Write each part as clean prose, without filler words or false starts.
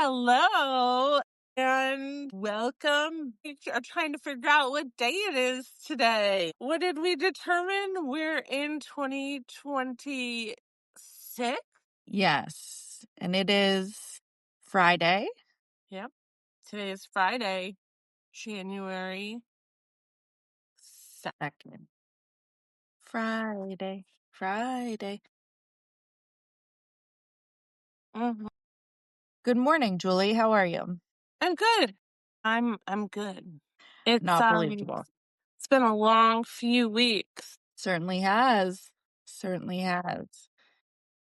Hello and welcome. We are trying to figure out what day it is today. What did we determine? We're in 2026. Yes, and it is Friday. Yep. Today is Friday, January 2nd. Second. Friday. Mhm. Good morning, Julie. How are you? I'm good. I'm good. It's Not believable. it's been a long few weeks. Certainly has.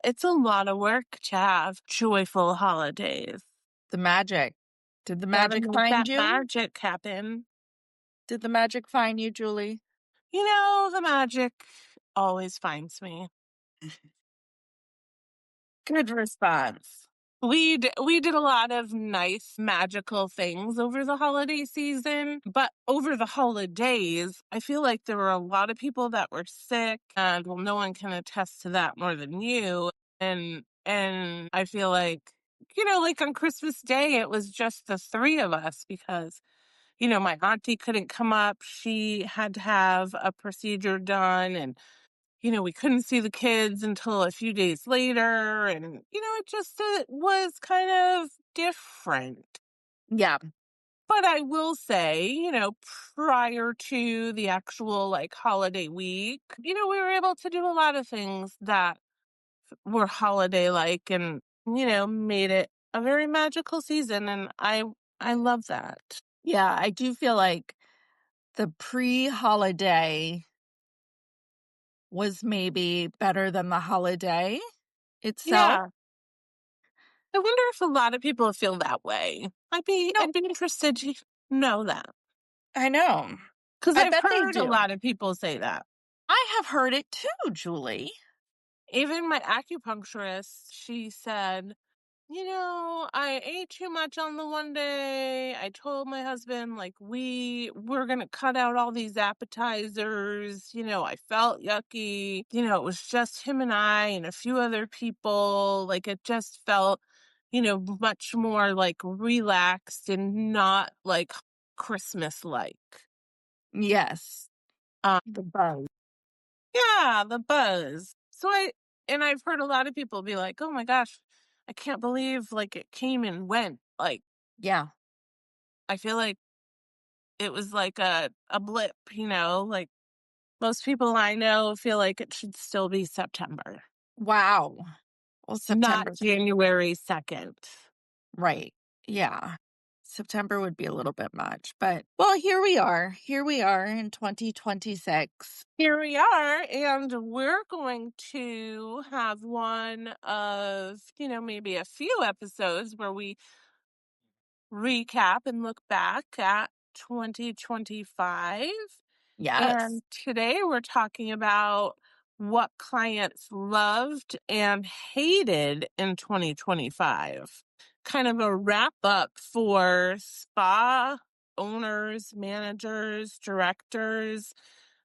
It's a lot of work to have joyful holidays. The magic. Did the Gotta magic make find that you? magic happen. Did the magic find you, Julie? The magic always finds me. Good response. We did a lot of nice magical things over the holiday season, but over the holidays, I feel like there were a lot of people that were sick, and well, no one can attest to that more than you. And I feel like, like on Christmas Day, it was just the three of us because my auntie couldn't come up. She had to have a procedure done, and we couldn't see the kids until a few days later. And, it was kind of different. Yeah. But I will say, prior to the actual like holiday week, we were able to do a lot of things that were holiday like and, made it a very magical season. And I love that. Yeah, I do feel like the pre-holiday was maybe better than the holiday itself. Yeah. I wonder if a lot of people feel that way. I'd be interested to know that. I know. Because I I've bet they heard a do. lot of people say that. I have heard it too, Julie. Even my acupuncturist, she said, I ate too much on the one day. I told my husband, like, we're going to cut out all these appetizers. I felt yucky. It was just him and I and a few other people. Like, it just felt, much more like relaxed and not like Christmas like. Yes. The buzz. Yeah, the buzz. And I've heard a lot of people be like, "Oh my gosh, I can't believe like it came and went." Like Yeah. I feel like it was like a blip, like most people I know feel like it should still be September, Wow. Well, not September's January 2nd. right. Yeah. September would be a little bit much, but well, here we are. Here we are in 2026. Here we are, and we're going to have one of, maybe a few episodes where we recap and look back at 2025. Yes. And today we're talking about what clients loved and hated in 2025. Kind of a wrap up for spa owners, managers, directors,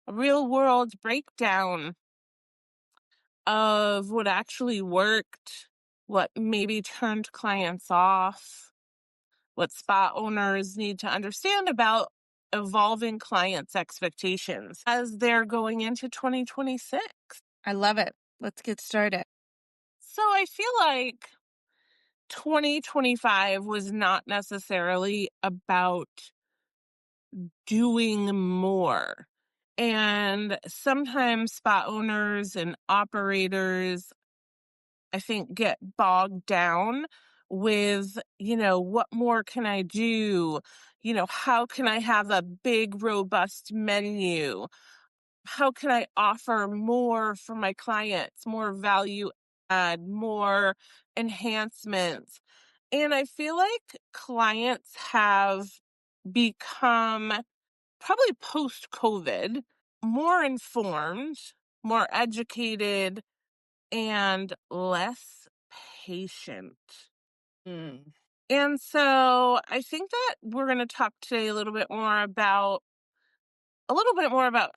a real world breakdown of what actually worked, what maybe turned clients off, what spa owners need to understand about evolving clients' expectations as they're going into 2026. I love it. Let's get started. So I feel like 2025 was not necessarily about doing more. And sometimes spa owners and operators, I think, get bogged down with, what more can I do? How can I have a big, robust menu? How can I offer more for my clients, more value add, more enhancements? And I feel like clients have become, probably post COVID, more informed, more educated, and less patient. Mm. And so I think that we're going to talk today a little bit more about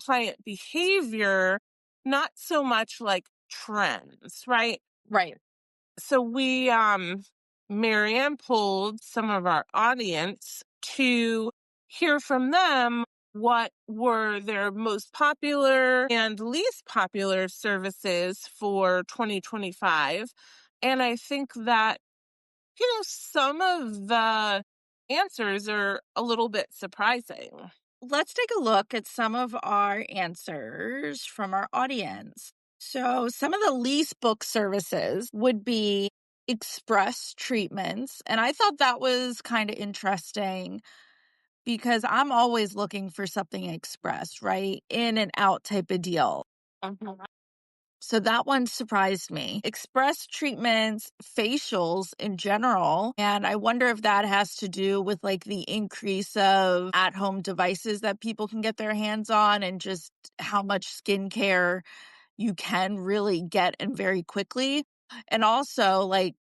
client behavior, not so much like trends, right? Right. So we MaryAnn polled some of our audience to hear from them what were their most popular and least popular services for 2025. And I think that, some of the answers are a little bit surprising. Let's take a look at some of our answers from our audience. So, some of the least booked services would be express treatments. And I thought that was kind of interesting because I'm always looking for something express, right? In and out type of deal. Mhm. So that one surprised me. Express treatments, facials in general. And I wonder if that has to do with like the increase of at home devices that people can get their hands on and just how much skincare you can really get and very quickly. And also, like,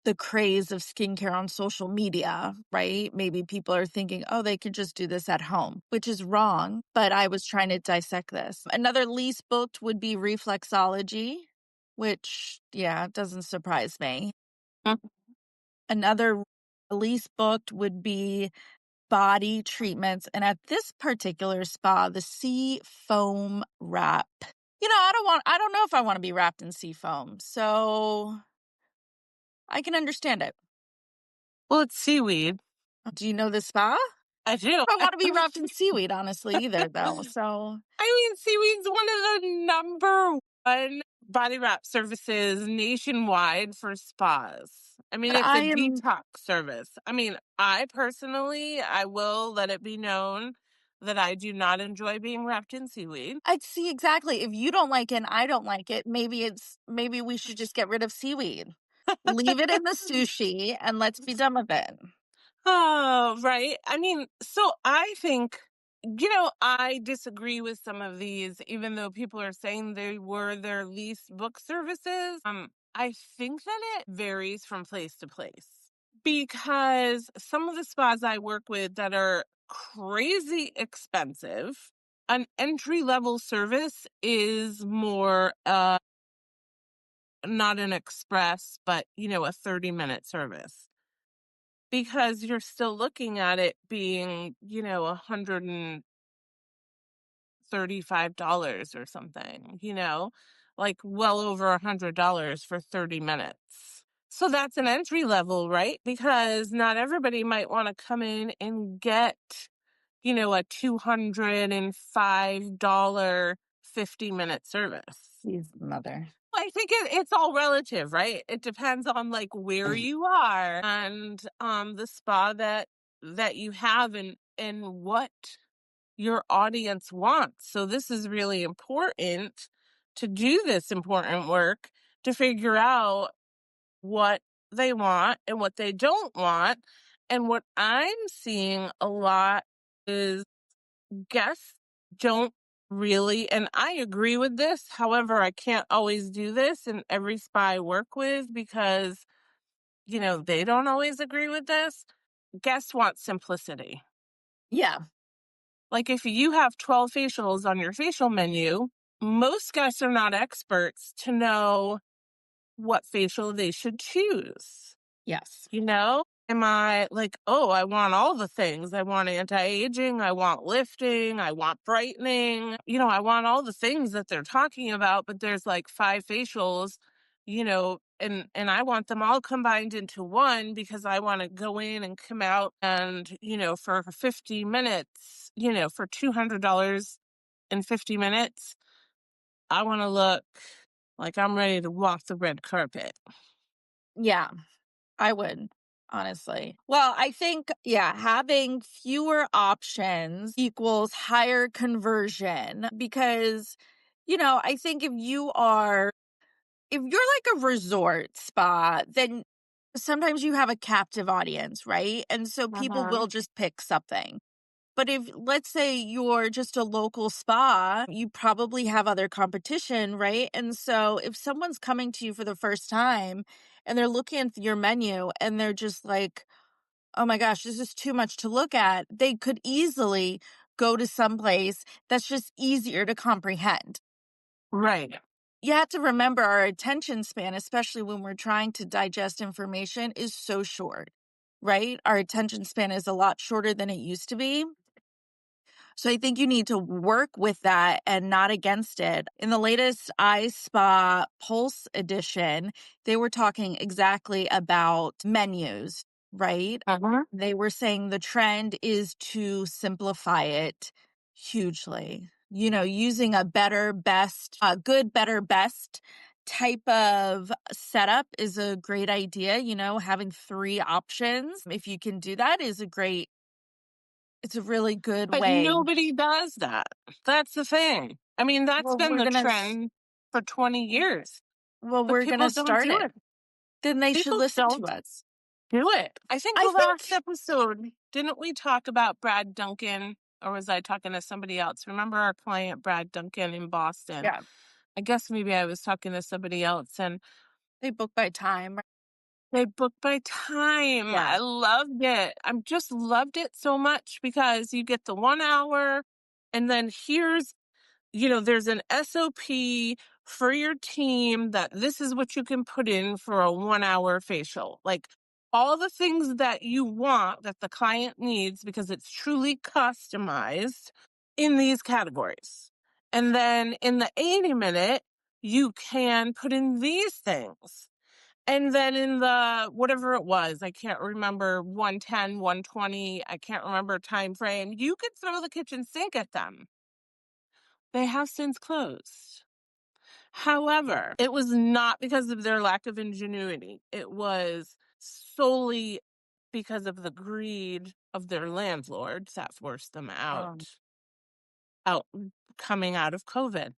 the craze of skincare on social media, right? Maybe people are thinking, oh, they could just do this at home, which is wrong. But I was trying to dissect this. Another least booked would be reflexology, which, yeah, doesn't surprise me. Mhm. Another least booked would be body treatments. And at this particular spa, the sea foam wrap. I don't know if I want to be wrapped in sea foam. So I can understand it. Well, it's seaweed. Do you know the spa? I do. I want to be wrapped in seaweed, honestly, either, though. So I mean, seaweed's one of the number one body wrap services nationwide for spas. I mean, but it's I a am, detox service. I mean, I will let it be known that I do not enjoy being wrapped in seaweed. I'd see exactly. If you don't like it and I don't like it, maybe we should just get rid of seaweed. Leave it in the sushi and let's be done with it. Oh, right. I mean, so I think, I disagree with some of these, even though people are saying they were their least book services. I think that it varies from place to place because some of the spas I work with that are crazy expensive, an entry level service is more, not an express, but, a 30-minute service because you're still looking at it being, $135 or something, like well over $100 for 30 minutes. So that's an entry level, right? Because not everybody might want to come in and get, a $205 50-minute service. Please, mother. I think it's all relative, right? It depends on like where you are and the spa that you have and what your audience wants. So this is really important to do this important work to figure out what they want and what they don't want. And what I'm seeing a lot is guests don't really, and I agree with this. However, I can't always do this in every spa I work with because, they don't always agree with this. Guests want simplicity. Yeah. Like if you have 12 facials on your facial menu, most guests are not experts to know what facial they should choose. Yes. Am I like, oh, I want all the things. I want anti-aging, I want lifting, I want brightening. I want all the things that they're talking about, but there's like five facials, and I want them all combined into one because I want to go in and come out and, for 50 minutes, for $200 in 50 minutes, I want to look like I'm ready to walk the red carpet. Yeah. I would, honestly. Well, I think, yeah, having fewer options equals higher conversion because, I think if you're like a resort spa, then sometimes you have a captive audience, right? And so people Uh-huh. will just pick something. But if, let's say, you're just a local spa, you probably have other competition, right? And so if someone's coming to you for the first time and they're looking at your menu and they're just like, oh my gosh, this is too much to look at, they could easily go to some place that's just easier to comprehend. Right. you have to remember our attention span, especially when we're trying to digest information, is so short, right? Our attention span is a lot shorter than it used to be. So I think you need to work with that and not against it. In the latest iSpa Pulse edition, they were talking exactly about menus, right? Uh-huh. They were saying the trend is to simplify it hugely. You know, using a better, best, good, better, best type of setup is a great idea. You know, having 3 options, if you can do that, it's a really good But way. nobody does that. That's the thing. I mean, that's Well, been we're the gonna trend for 20 years, well, but we're people gonna don't start do it. it. Then they should People listen to don't us. do it. I think I the last think episode, didn't we talk about Brad Duncan, or was I talking to somebody else? Remember our client, Brad Duncan in Boston? yeah, I guess maybe I was talking to somebody else, and they book by time. they booked by time. Yeah. I loved it. I just loved it so much because you get the 1 hour, and then there's an SOP for your team that this is what you can put in for a 1 hour facial. Like all the things that you want that the client needs because it's truly customized in these categories. And then in the 80-minute, you can put in these things. And then in the whatever it was, I can't remember, 110, 120, I can't remember time frame, you could throw the kitchen sink at them. They have since closed. However, it was not because of their lack of ingenuity. It was solely because of the greed of their landlords that forced them Um, out coming out of COVID.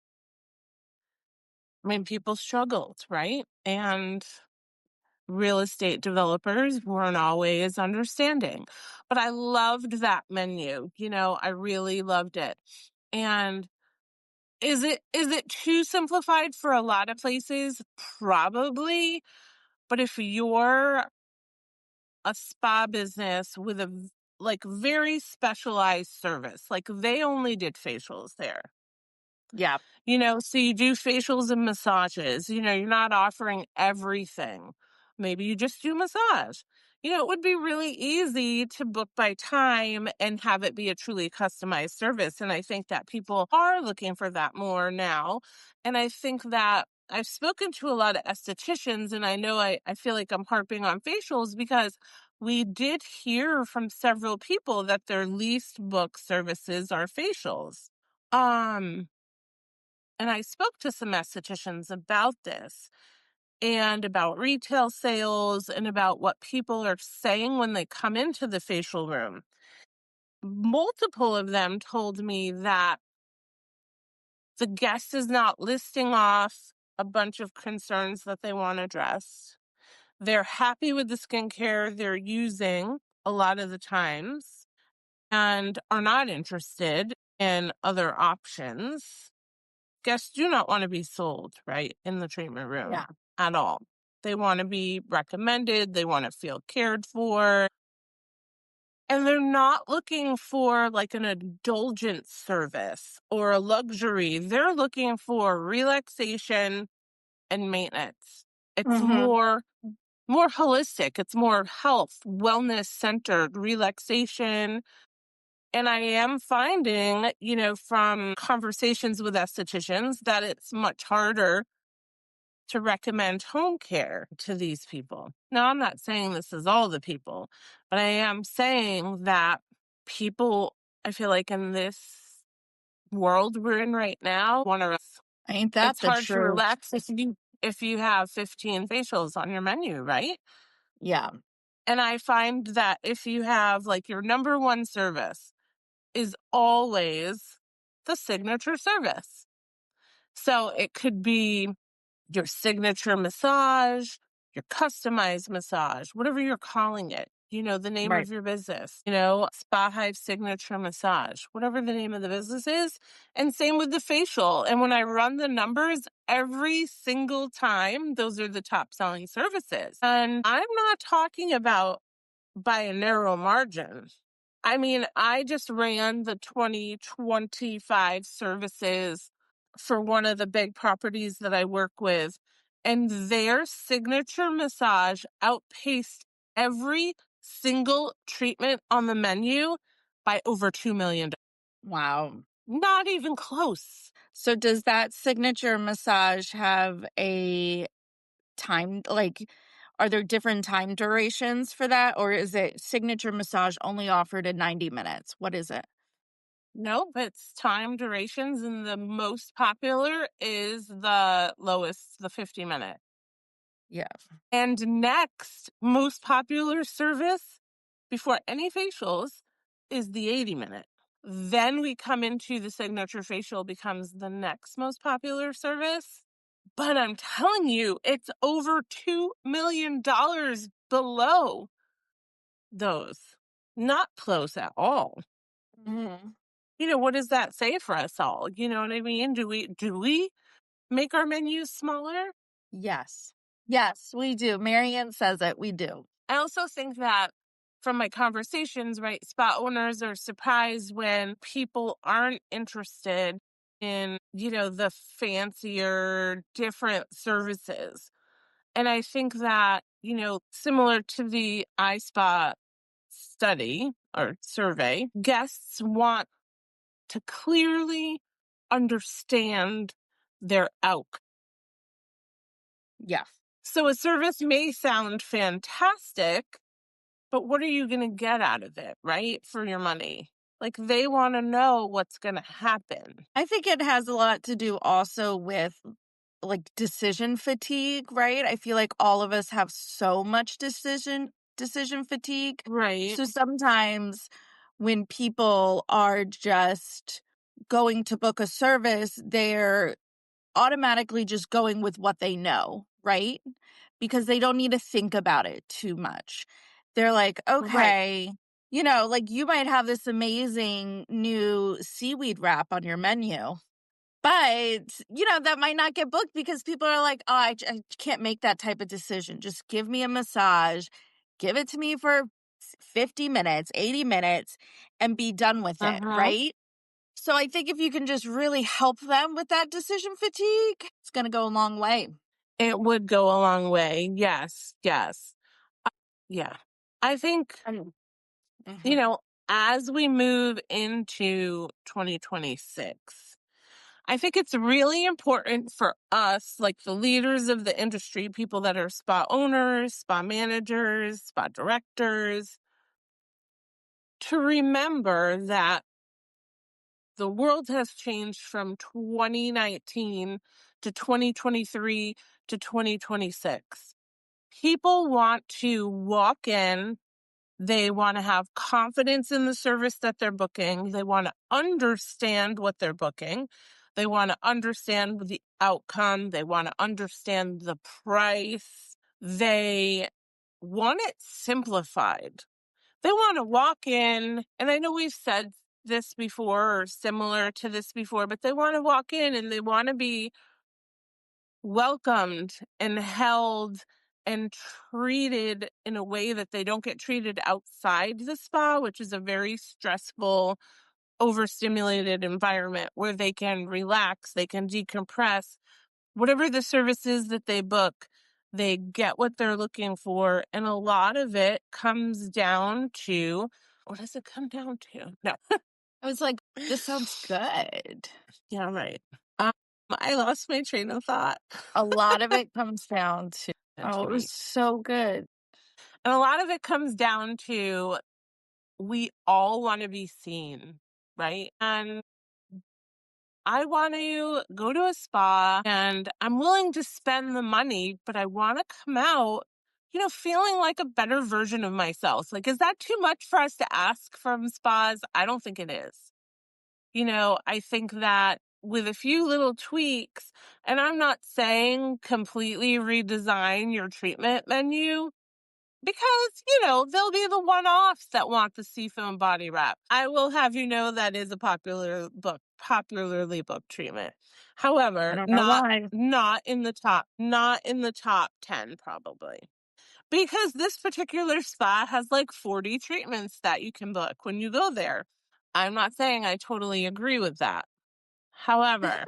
I mean, people struggled, right? And real estate developers weren't always understanding. But I loved that menu. I really loved it. And is it too simplified for a lot of places? Probably. But if you're a spa business with a like very specialized service, like they only did facials there. yeah. So you do facials and massages. You're not offering everything. Maybe you just do massage. It would be really easy to book by time and have it be a truly customized service. And I think that people are looking for that more now. And I think that I've spoken to a lot of estheticians, and I know I feel like I'm harping on facials because we did hear from several people that their least booked services are facials. Um, and I spoke to some estheticians about this and about retail sales and about what people are saying when they come into the facial room. Multiple of them told me that the guest is not listing off a bunch of concerns that they want addressed. They're happy with the skincare they're using a lot of the times and are not interested in other options. Guests do not want to be sold, right, in the treatment room Yeah. at all. They want to be recommended, they want to feel cared for, and they're not looking for like an indulgent service or a luxury. They're looking for relaxation and maintenance. It's Mhm. more holistic. It's more health, wellness centered, relaxation. And I am finding, from conversations with estheticians that it's much harder to recommend home care to these people. Now, I'm not saying this is all the people, but I am saying that people, I feel like in this world we're in right now, Ain't that it's the hard to truth? relax if you have 15 facials on your menu, right? Yeah. And I find that if you have like your number one service is always the signature service. So it could be your signature massage, your customized massage, whatever you're calling it, the name Right. of your business, Spa Hive signature massage, whatever the name of the business is. And same with the facial. And when I run the numbers every single time, those are the top selling services. And I'm not talking about by a narrow margin. I mean, I just ran the 2025 services for one of the big properties that I work with, and their signature massage outpaced every single treatment on the menu by over $2 million. Wow. Not even close. So does that signature massage have a time, like, are there different time durations for that, or is it signature massage only offered in 90 minutes? What is it? No, it's time durations, and the most popular is the lowest, the 50-minute. Yeah. And next, most popular service before any facials is the 80-minute. Then we come into the signature facial becomes the next most popular service. But I'm telling you, it's over $2 million below those. Not close at all. Mhm. What does that say for us all? You know what I mean? Do we make our menus smaller? Yes. Yes, we do. MaryAnn says it. We do. I also think that from my conversations, right, spa owners are surprised when people aren't interested in, the fancier, different services. And I think that, similar to the iSpa study or survey, guests want to clearly understand their outcome. Yeah. So a service may sound fantastic, but what are you going to get out of it, right? For your money. Like they want to know what's going to happen. I think it has a lot to do also with like decision fatigue, right? I feel like all of us have so much decision fatigue. Right. So sometimes when people are just going to book a service, they're automatically just going with what they know, right? Because they don't need to think about it too much. They're like, Right. okay, like you might have this amazing new seaweed wrap on your menu, but, that might not get booked because people are like, oh, I can't make that type of decision. Just give me a massage, give it to me for 50 minutes, 80 minutes, and be done with it, Uh-huh. right? So I think if you can just really help them with that decision fatigue, it's going to go a long way. It would go a long way. Yes. Yes. Uh, yeah. I think, Mhm. you know, as we move into 2026, I think it's really important for us, like the leaders of the industry, people that are spa owners, spa managers, spa directors, to remember that the world has changed from 2019 to 2023 to 2026. People want to walk in, they want to have confidence in the service that they're booking, they want to understand what they're booking, they want to understand the outcome, they want to understand the price, they want it simplified. They want to walk in, and I know we've said this before or similar to this before, but they want to walk in and they want to be welcomed and held and treated in a way that they don't get treated outside the spa, which is a very stressful, overstimulated environment where they can relax, they can decompress. Whatever the service is that they book, they get what they're looking for. And a lot of it comes down to what does it come down to? No. I was like, this sounds good. Yeah, right. Um, I lost my train of thought. A lot of it comes down to, oh, it was Right. so good. And a lot of it comes down to we all want to be seen, right? And I want to go to a spa and I'm willing to spend the money, but I want to come out, feeling like a better version of myself. Like, is that too much for us to ask from spas? I don't think it is. I think that with a few little tweaks, and I'm not saying completely redesign your treatment menu, because, there'll be the one-offs that want the seafoam body wrap. I will have you know that is a popularly booked treatment. I However, don't know not why. not in the top 10 probably. Because this particular spa has like 40 treatments that you can book when you go there. I'm not saying I totally agree with that. However,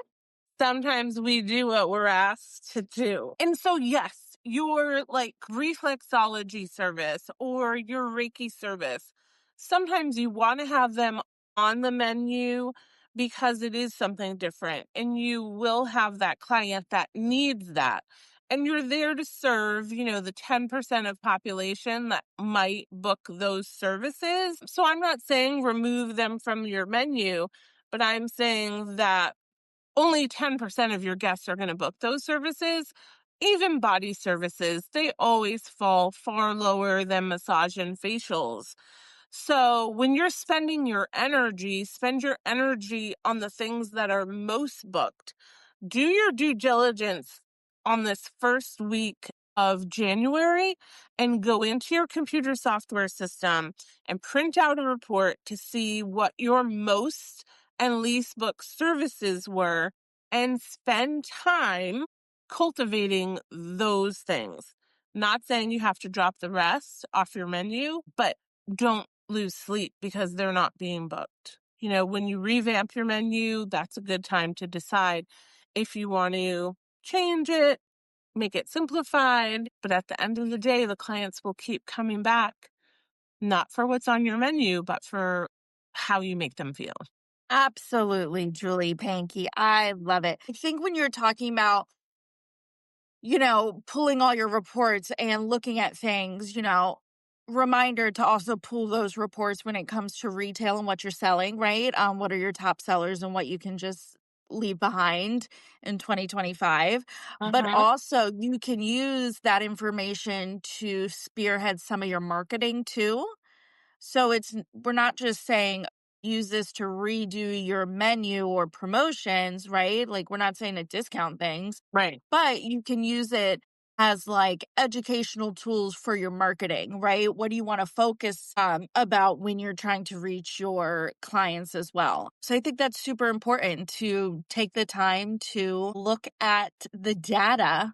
Sometimes we do what we're asked to do. And so, yes, your like reflexology service or your Reiki service, sometimes you want to have them on the menu because it is something different and you will have that client that needs that. And you're there to serve, the 10% of population that might book those services. So I'm not saying remove them from your menu, but I'm saying that only 10% of your guests are going to book those services. Even body services, they always fall far lower than massage and facials. So when you're spending your energy, spend your energy on the things that are most booked. Do your due diligence on this first week of January and go into your computer software system and print out a report to see what your most and least booked services were and spend time cultivating those things. Not saying you have to drop the rest off your menu, but don't lose sleep because they're not being booked. When you revamp your menu, that's a good time to decide if you want to change it, make it simplified. But at the end of the day, the clients will keep coming back, not for what's on your menu, but for how you make them feel. Absolutely, Julie Pankey. I love it. I think when you're talking about, pulling all your reports and looking at things, reminder to also pull those reports when it comes to retail and what you're selling, right? What are your top sellers and what you can just leave behind in 2025. But Uh-huh. also you can use that information to spearhead some of your marketing too. So we're not just saying use this to redo your menu or promotions, right? Like we're not saying to discount things, Right. but you can use it as like educational tools for your marketing, right? What do you want to focus about when you're trying to reach your clients as well? So I think that's super important to take the time to look at the data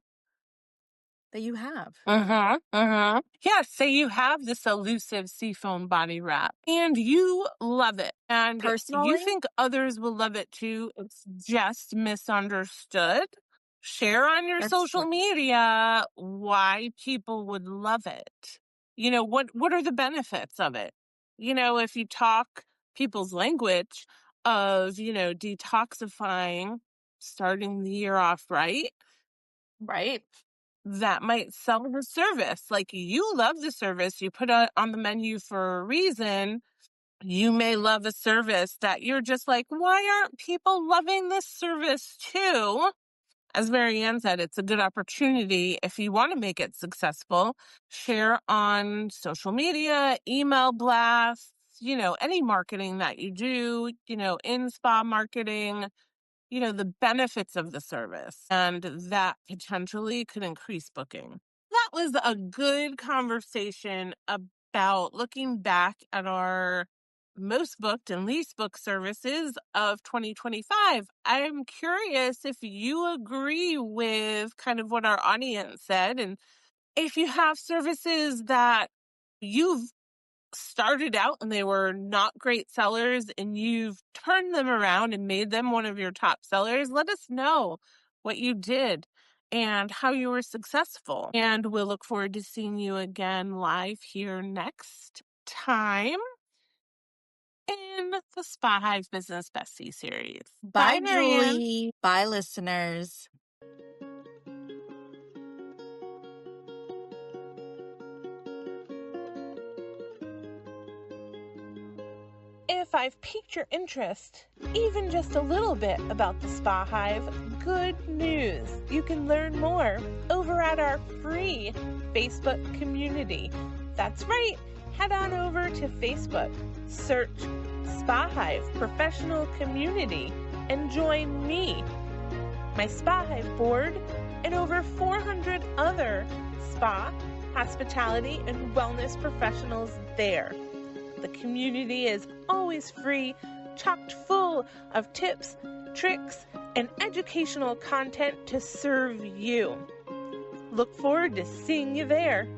that you have. Yeah, say you have this elusive seafoam body wrap and you love it and you Personally, think others will love it too. It's just misunderstood. Share on your that's social true. media why people would love it. What are the benefits of it? If you talk people's language of, detoxifying, starting the year off right, Right. that might sell the service. Like you love the service, you put it on the menu for a reason. You may love a service that you're just like, why aren't people loving this service too? As MaryAnn said, it's a good opportunity if you want to make it successful. Share on social media, email blasts, any marketing that you do, in spa marketing, the benefits of the service, and that potentially could increase booking. That was a good conversation about looking back at our most booked and least booked services of 2025. I'm curious if you agree with kind of what our audience said, and if you have services that you've started out and they were not great sellers and you've turned them around and made them one of your top sellers, let us know what you did and how you were successful. And we'll look forward to seeing you again live here next time in the Spa Hive Business Bestie series. Bye, Bye, MaryAnn. Julie. Bye, listeners. If I've piqued your interest, even just a little bit, about the Spa Hive, good news. You can learn more over at our free Facebook community. That's right. Head on over to Facebook, search Spa Hive Professional Community, and join me, my Spa Hive board, and over 400 other spa, hospitality, and wellness professionals there. The community is always free, chocked full of tips, tricks, and educational content to serve you. Look forward to seeing you there.